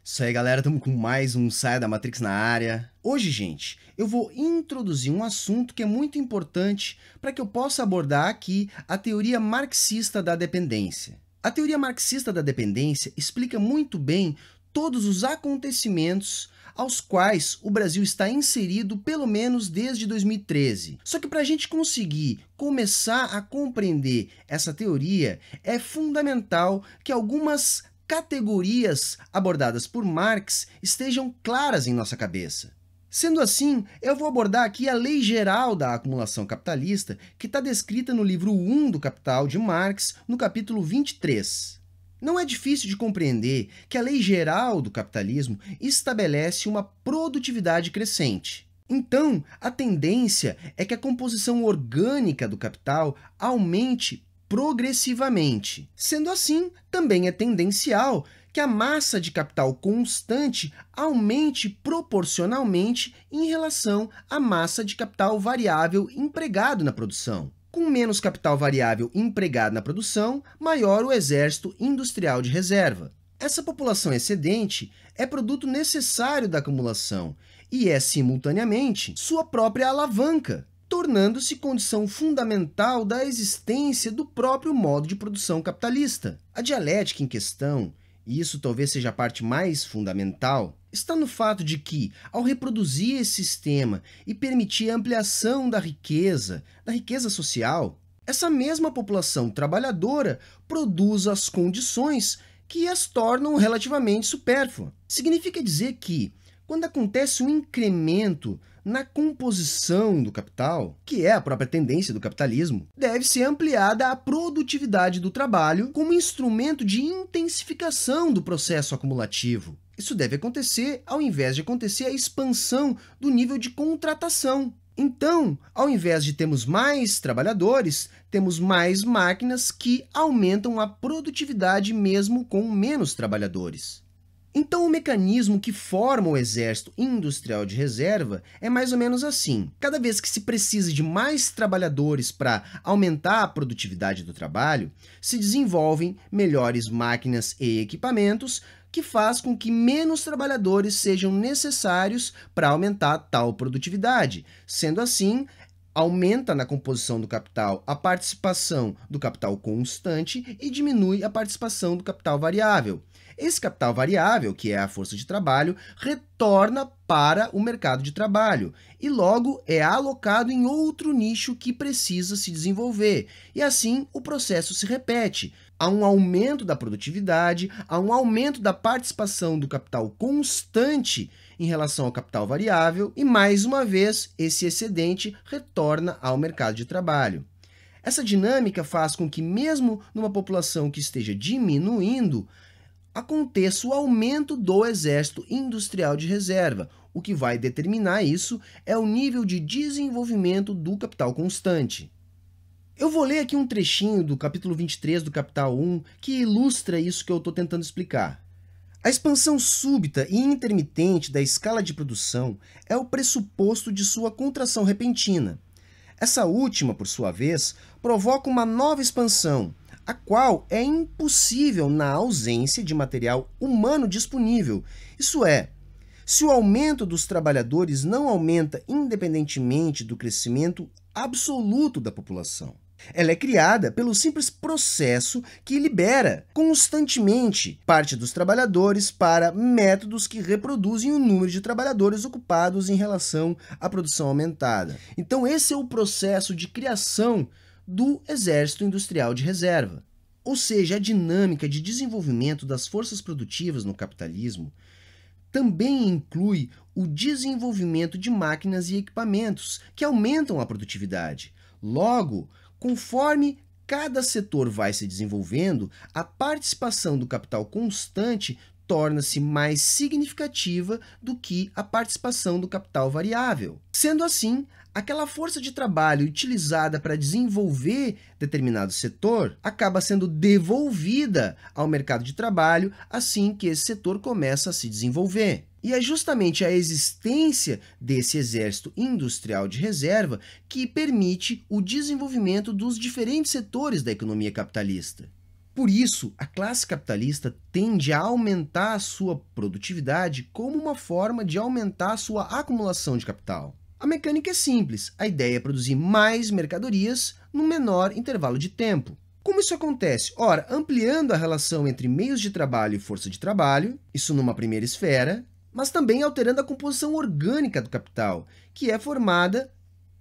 Isso aí, galera, estamos com mais um Saia da Matrix na área. Hoje, gente, eu vou introduzir um assunto que é muito importante para que eu possa abordar aqui a teoria marxista da dependência. A teoria marxista da dependência explica muito bem todos os acontecimentos aos quais o Brasil está inserido pelo menos desde 2013. Só que para a gente conseguir começar a compreender essa teoria, é fundamental que algumas categorias abordadas por Marx estejam claras em nossa cabeça. Sendo assim, eu vou abordar aqui a lei geral da acumulação capitalista, que está descrita no livro 1 do Capital de Marx, no capítulo 23. Não é difícil de compreender que a lei geral do capitalismo estabelece uma produtividade crescente. Então, a tendência é que a composição orgânica do capital aumente progressivamente. Sendo assim, também é tendencial que a massa de capital constante aumente proporcionalmente em relação à massa de capital variável empregado na produção. Com menos capital variável empregado na produção, maior o exército industrial de reserva. Essa população excedente é produto necessário da acumulação e é, simultaneamente, sua própria alavanca, tornando-se condição fundamental da existência do próprio modo de produção capitalista. A dialética em questão, e isso talvez seja a parte mais fundamental, está no fato de que, ao reproduzir esse sistema e permitir a ampliação da riqueza social, essa mesma população trabalhadora produz as condições que as tornam relativamente supérfluas. Significa dizer que, quando acontece um incremento na composição do capital, que é a própria tendência do capitalismo, deve ser ampliada a produtividade do trabalho como instrumento de intensificação do processo acumulativo. Isso deve acontecer ao invés de acontecer a expansão do nível de contratação. Então, ao invés de termos mais trabalhadores, temos mais máquinas que aumentam a produtividade mesmo com menos trabalhadores. Então, o mecanismo que forma o exército industrial de reserva é mais ou menos assim. Cada vez que se precisa de mais trabalhadores para aumentar a produtividade do trabalho, se desenvolvem melhores máquinas e equipamentos que faz com que menos trabalhadores sejam necessários para aumentar tal produtividade. Sendo assim, aumenta na composição do capital a participação do capital constante e diminui a participação do capital variável. Esse capital variável, que é a força de trabalho, retorna para o mercado de trabalho e logo é alocado em outro nicho que precisa se desenvolver. E assim o processo se repete. Há um aumento da produtividade, há um aumento da participação do capital constante em relação ao capital variável e, mais uma vez, esse excedente retorna ao mercado de trabalho. Essa dinâmica faz com que, mesmo numa população que esteja diminuindo, aconteça o aumento do exército industrial de reserva. O que vai determinar isso é o nível de desenvolvimento do capital constante. Eu vou ler aqui um trechinho do capítulo 23 do Capital 1 que ilustra isso que eu estou tentando explicar. A expansão súbita e intermitente da escala de produção é o pressuposto de sua contração repentina. Essa última, por sua vez, provoca uma nova expansão, a qual é impossível na ausência de material humano disponível. Isso é, se o aumento dos trabalhadores não aumenta independentemente do crescimento absoluto da população. Ela é criada pelo simples processo que libera constantemente parte dos trabalhadores para métodos que reproduzem o número de trabalhadores ocupados em relação à produção aumentada. Então, esse é o processo de criação do exército industrial de reserva. Ou seja, a dinâmica de desenvolvimento das forças produtivas no capitalismo também inclui o desenvolvimento de máquinas e equipamentos que aumentam a produtividade. Logo, conforme cada setor vai se desenvolvendo, a participação do capital constante torna-se mais significativa do que a participação do capital variável. Sendo assim, aquela força de trabalho utilizada para desenvolver determinado setor acaba sendo devolvida ao mercado de trabalho assim que esse setor começa a se desenvolver. E é justamente a existência desse exército industrial de reserva que permite o desenvolvimento dos diferentes setores da economia capitalista. Por isso, a classe capitalista tende a aumentar a sua produtividade como uma forma de aumentar a sua acumulação de capital. A mecânica é simples, a ideia é produzir mais mercadorias num menor intervalo de tempo. Como isso acontece? Ora, ampliando a relação entre meios de trabalho e força de trabalho, isso numa primeira esfera, mas também alterando a composição orgânica do capital, que é formada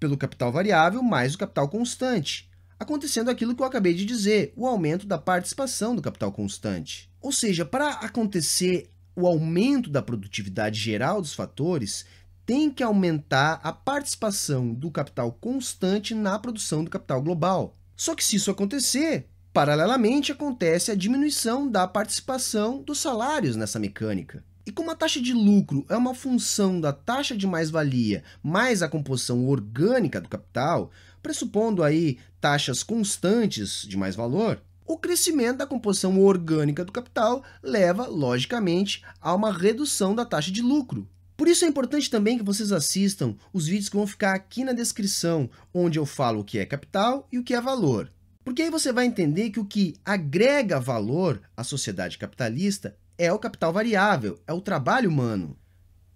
pelo capital variável mais o capital constante, acontecendo aquilo que eu acabei de dizer, o aumento da participação do capital constante. Ou seja, para acontecer o aumento da produtividade geral dos fatores, tem que aumentar a participação do capital constante na produção do capital global. Só que se isso acontecer, paralelamente acontece a diminuição da participação dos salários nessa mecânica. E como a taxa de lucro é uma função da taxa de mais-valia mais a composição orgânica do capital, pressupondo aí taxas constantes de mais-valor, o crescimento da composição orgânica do capital leva, logicamente, a uma redução da taxa de lucro. Por isso é importante também que vocês assistam os vídeos que vão ficar aqui na descrição, onde eu falo o que é capital e o que é valor. Porque aí você vai entender que o que agrega valor à sociedade capitalista é o capital variável, é o trabalho humano.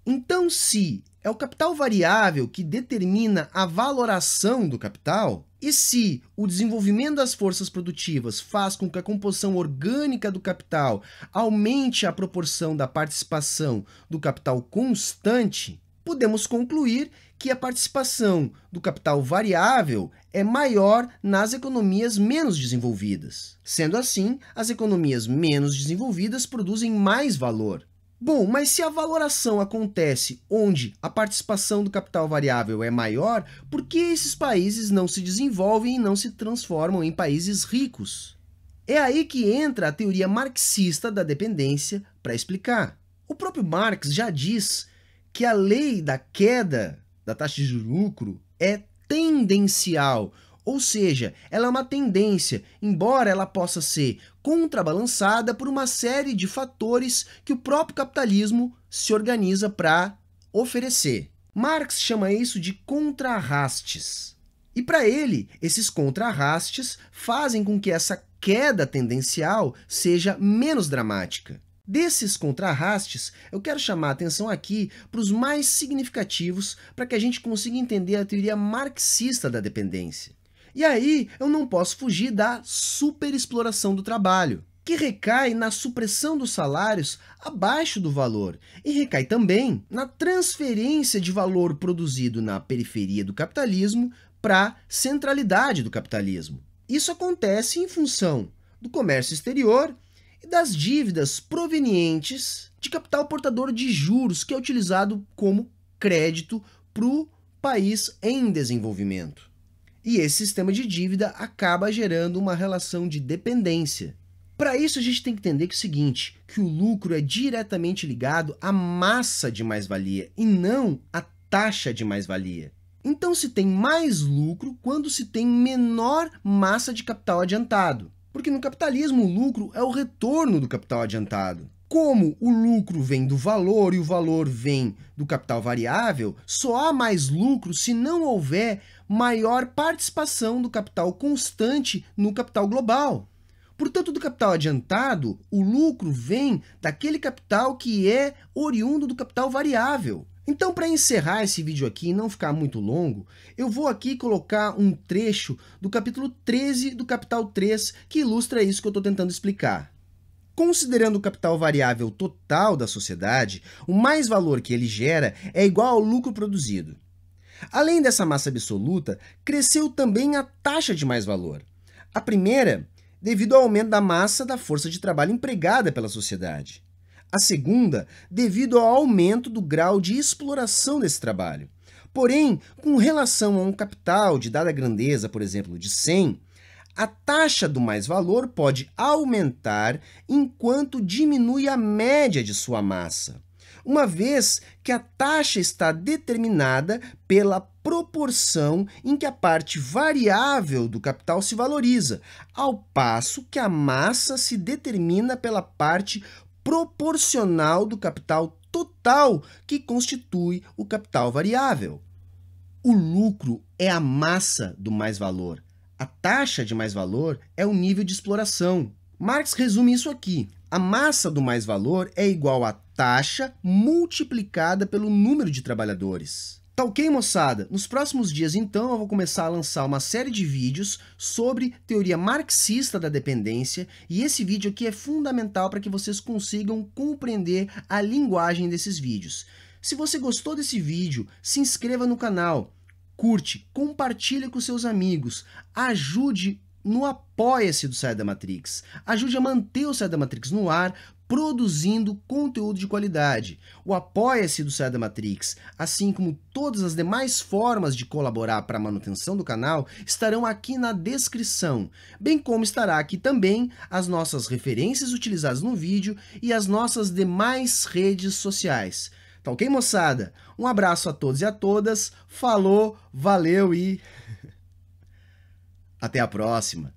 Então, se é o capital variável que determina a valoração do capital, e se o desenvolvimento das forças produtivas faz com que a composição orgânica do capital aumente a proporção da participação do capital constante, podemos concluir que a participação do capital variável é maior nas economias menos desenvolvidas. Sendo assim, as economias menos desenvolvidas produzem mais valor. Bom, mas se a valoração acontece onde a participação do capital variável é maior, por que esses países não se desenvolvem e não se transformam em países ricos? É aí que entra a teoria marxista da dependência para explicar. O próprio Marx já diz que a lei da queda da taxa de lucro é tendencial, ou seja, ela é uma tendência, embora ela possa ser contrabalançada por uma série de fatores que o próprio capitalismo se organiza para oferecer. Marx chama isso de contrarrastes. E para ele, esses contrarrastes fazem com que essa queda tendencial seja menos dramática. Desses contrarrastes, eu quero chamar a atenção aqui para os mais significativos para que a gente consiga entender a teoria marxista da dependência. E aí, eu não posso fugir da superexploração do trabalho, que recai na supressão dos salários abaixo do valor e recai também na transferência de valor produzido na periferia do capitalismo para a centralidade do capitalismo. Isso acontece em função do comércio exterior e das dívidas provenientes de capital portador de juros, que é utilizado como crédito para o país em desenvolvimento. E esse sistema de dívida acaba gerando uma relação de dependência. Para isso, a gente tem que entender que é o seguinte, que o lucro é diretamente ligado à massa de mais-valia e não à taxa de mais-valia. Então, se tem mais lucro quando se tem menor massa de capital adiantado. Porque no capitalismo, o lucro é o retorno do capital adiantado. Como o lucro vem do valor e o valor vem do capital variável, só há mais lucro se não houver maior participação do capital constante no capital global. Portanto, do capital adiantado, o lucro vem daquele capital que é oriundo do capital variável. Então, para encerrar esse vídeo aqui e não ficar muito longo, eu vou aqui colocar um trecho do capítulo 13 do Capital 3 que ilustra isso que eu estou tentando explicar. Considerando o capital variável total da sociedade, o mais-valor que ele gera é igual ao lucro produzido. Além dessa massa absoluta, cresceu também a taxa de mais-valor. A primeira, devido ao aumento da massa da força de trabalho empregada pela sociedade. A segunda, devido ao aumento do grau de exploração desse trabalho. Porém, com relação a um capital de dada grandeza, por exemplo, de 100, a taxa do mais-valor pode aumentar enquanto diminui a média de sua massa, uma vez que a taxa está determinada pela proporção em que a parte variável do capital se valoriza, ao passo que a massa se determina pela parte proporcional do capital total que constitui o capital variável. O lucro é a massa do mais-valor. A taxa de mais-valor é o nível de exploração. Marx resume isso aqui. A massa do mais-valor é igual à taxa multiplicada pelo número de trabalhadores. Tá ok, moçada? Nos próximos dias, então, eu vou começar a lançar uma série de vídeos sobre teoria marxista da dependência, e esse vídeo aqui é fundamental para que vocês consigam compreender a linguagem desses vídeos. Se você gostou desse vídeo, se inscreva no canal, curte, compartilhe com seus amigos, ajude no Apoia-se do Saia da Matrix. Ajude a manter o Saia da Matrix no ar, produzindo conteúdo de qualidade. O Apoia-se do Saia da Matrix, assim como todas as demais formas de colaborar para a manutenção do canal, estarão aqui na descrição, bem como estará aqui também as nossas referências utilizadas no vídeo e as nossas demais redes sociais. Tá ok, moçada? Um abraço a todos e a todas, falou, valeu e... até a próxima!